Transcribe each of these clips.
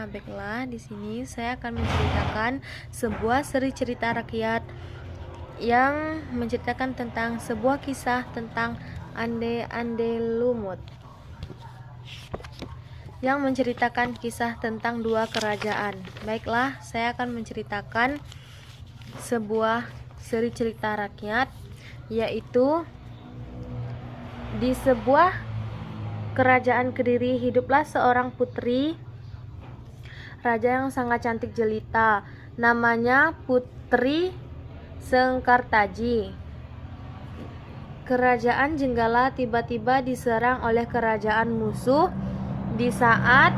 Baiklah, di sini saya akan menceritakan sebuah seri cerita rakyat yang menceritakan tentang sebuah kisah tentang Ande-Ande Lumut, yang menceritakan kisah tentang dua kerajaan. Baiklah, saya akan menceritakan sebuah seri cerita rakyat, yaitu di sebuah kerajaan Kediri hiduplah seorang putri raja yang sangat cantik jelita, namanya Putri Sengkartaji. Kerajaan Jenggala tiba-tiba diserang oleh kerajaan musuh di saat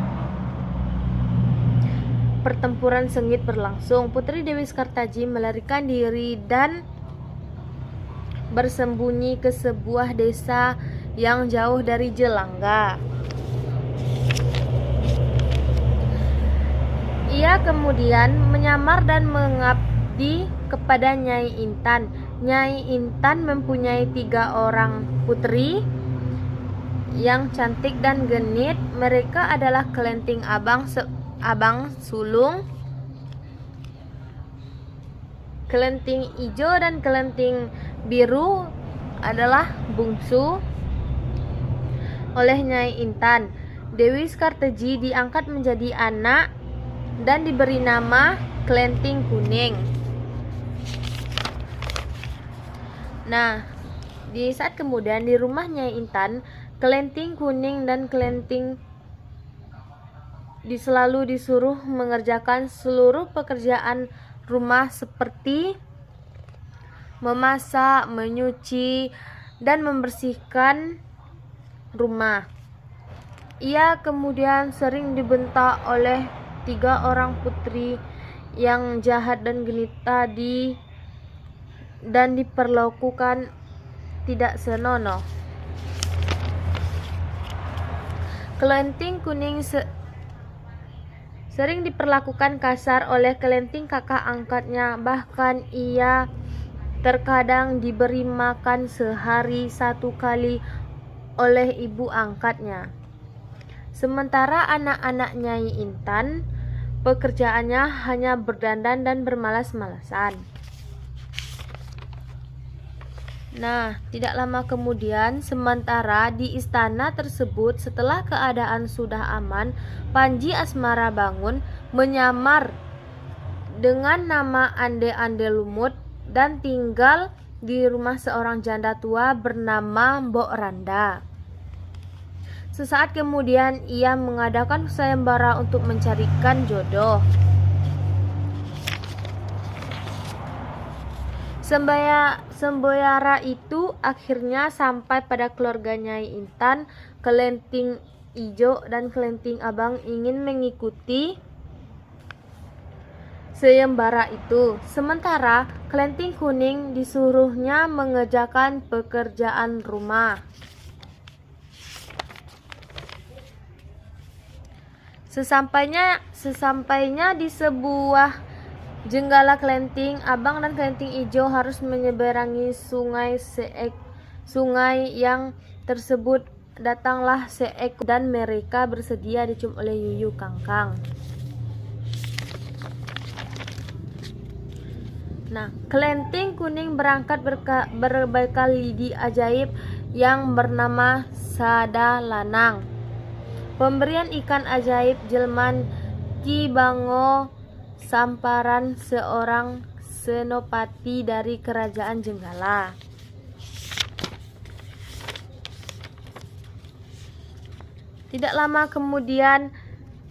pertempuran sengit berlangsung. Putri Dewi Sengkartaji melarikan diri dan bersembunyi ke sebuah desa yang jauh dari Jelangga. Ia kemudian menyamar dan mengabdi kepada Nyai Intan. Nyai Intan mempunyai 3 orang putri yang cantik dan genit. Mereka adalah Kelenting Abang Sulung, Kelenting Ijo, dan Kelenting Biru adalah bungsu oleh Nyai Intan. Dewi Sengkartaji diangkat menjadi anak dan diberi nama Kelenting Kuning. Nah, di saat kemudian di rumah Nyai Intan, Kelenting Kuning dan Kelenting selalu disuruh mengerjakan seluruh pekerjaan rumah seperti memasak, menyuci, dan membersihkan rumah. Ia kemudian sering dibentak oleh 3 orang putri yang jahat dan genit tadi dan diperlakukan tidak senonoh. Kelenting Kuning sering diperlakukan kasar oleh Kelenting kakak angkatnya, bahkan ia terkadang diberi makan sehari 1 kali oleh ibu angkatnya. Sementara anak-anak Nyai Intan pekerjaannya hanya berdandan dan bermalas-malasan. Nah, tidak lama kemudian, sementara di istana tersebut setelah keadaan sudah aman, Panji Asmara bangun menyamar dengan nama Ande-Ande Lumut dan tinggal di rumah seorang janda tua bernama Mbok Randa. Sesaat kemudian ia mengadakan sayembara untuk mencarikan jodoh. Semboyara itu akhirnya sampai pada keluarga Nyai Intan. Kelenting Ijo dan Kelenting Abang ingin mengikuti sayembara itu. Sementara Kelenting Kuning disuruhnya mengerjakan pekerjaan rumah. Sesampainya di sebuah jenggala, Kelenting Abang dan Kelenting Ijo harus menyeberangi sungai yang tersebut. Datanglah seekor dan mereka bersedia dicium oleh Yuyu Kangkang. Nah, Kelenting Kuning berangkat berbekal lidi ajaib yang bernama Sada Lanang, pemberian ikan ajaib Jelman Ki Bango Samparan, seorang senopati dari kerajaan Jenggala. Tidak lama kemudian,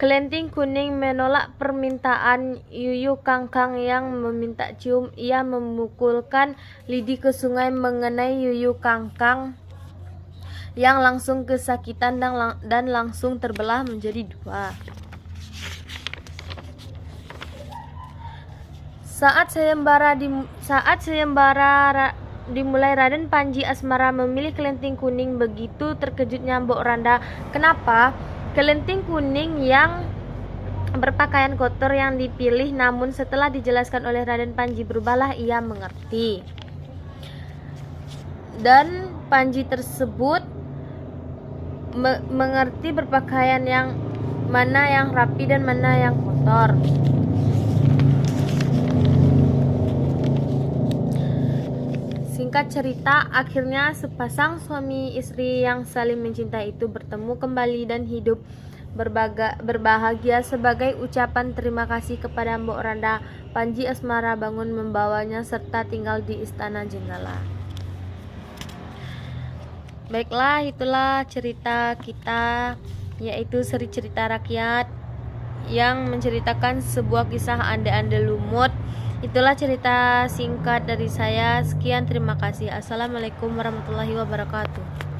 Kelenting Kuning menolak permintaan Yuyu Kangkang yang meminta cium. Ia memukulkan lidi ke sungai mengenai Yuyu Kangkang yang langsung kesakitan dan langsung terbelah menjadi 2. Saat sayembara dimulai, Raden Panji Asmara memilih Kelenting Kuning. Begitu terkejutnya Mbok Randa, kenapa Kelenting Kuning yang berpakaian kotor yang dipilih. Namun setelah dijelaskan oleh Raden Panji, berubahlah ia mengerti. Dan Panji tersebut mengerti berpakaian yang mana yang rapi dan mana yang kotor. Singkat cerita, akhirnya sepasang suami istri yang saling mencintai itu bertemu kembali dan hidup berbahagia. Sebagai ucapan terima kasih kepada Mbok Randa, Panji Asmara Bangun membawanya serta tinggal di Istana Jenggala. Baiklah, itulah cerita kita, yaitu seri cerita rakyat yang menceritakan sebuah kisah ande-ande lumut. Itulah cerita singkat dari saya. Sekian, terima kasih. Assalamualaikum warahmatullahi wabarakatuh.